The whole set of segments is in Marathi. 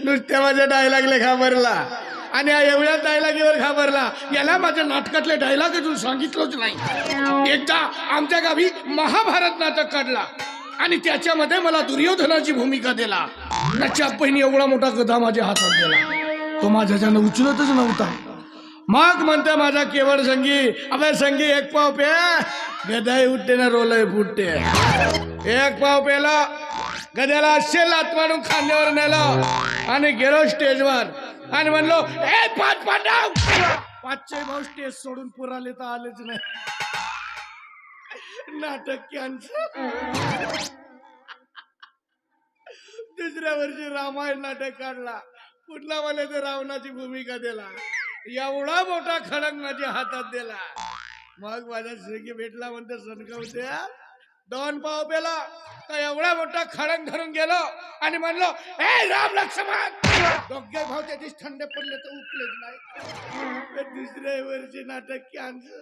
नुसत्या माझ्या डायलॉगले घाबरला आणि एवढ्या डायलॉगीवर घाबरला. याला माझ्या नाटकातले डायलॉग अजून सांगितलंच नाही. एकदा आमच्या गावी महाभारत नाटक काढला आणि त्याच्यामध्ये मला दुर्योधनाची भूमिका दिला. त्याच्या बहिणी एवढा मोठा गदा माझ्या हातात दिला. तो माझ्याच्यानं उचलतच नव्हता. मग म्हणते माझा केवळ संगी, अबे संगी एक पाव पे, गदाई उठते ना रोलय फुटते. एक पाव पेला, गद्याला असे लात मारून खांद्यावर नेलं आणि गेलो स्टेजवर आणि म्हणलो ए पाच पांडव. पाचशे भाऊ स्टेज सोडून पुराले तर आलेच नाही. नाटक कॅन्सल. दुसऱ्या वर्षी रामायण नाटक काढला. पुढला मला ते रावणाची भूमिका दिला. एवढा मोठा खडक माझ्या हातात दिला. मग माझ्या सगळी भेटला म्हणते सणकवते 2 पाव पेला तर एवढा मोठा खडक धरून गेलो आणि म्हणलो ए राम लक्ष्मण. दोघे भाऊ त्याची थंड पडले तर उठलेच नाही. दुसऱ्या वर्षी नाटक कॅन्सल.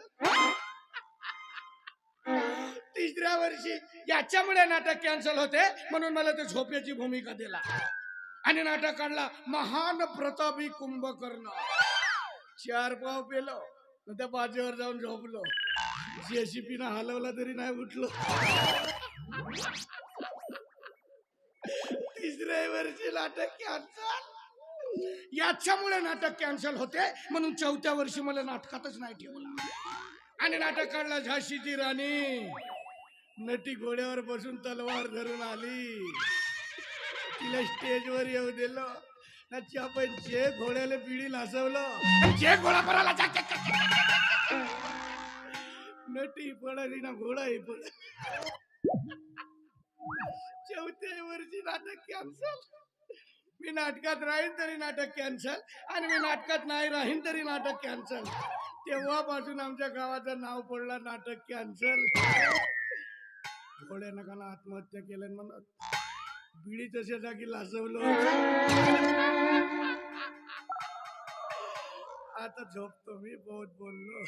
तिसऱ्या वर्षी याच्यामुळे नाटक कॅन्सल होते म्हणून मला ते झोपेची भूमिका दिला आणि नाटक काढला महान प्रतापी कुंभकर्ण. 4 पाव पेलो त्या बाजेवर जाऊन झोपलो. जेसीपीनं हलवला तरी नाही उठलो. तिसऱ्या वर्षी नाटक कॅन्सल. याच्यामुळे नाटक कॅन्सल होते म्हणून 4थ्या वर्षी मला नाटकातच नाही ठेवलं आणि नाटक काढला झाशीची राणी. नटी घोड्यावर बसून तलवार धरून आली. तिला स्टेजवर येऊ दिलं. पण जे घोड्याला बिडी नाचवलं, जे घोडा पराला नटी पडाली ना घोडाही पड. 4थ्या वर्षी नाटक कॅन्सल. मी नाटकात राहीन तरी नाटक कॅन्सल आणि मी नाटकात नाही राहीन तरी नाटक कॅन्सल. तेव्हापासून आमच्या गावाचं नाव पडलं नाटक कॅन्सल. घोड्या नकाला आत्महत्या केलं म्हणत बिडी तशा जागी लाजवलं. आता झोपतो मी. बहुत बोललो.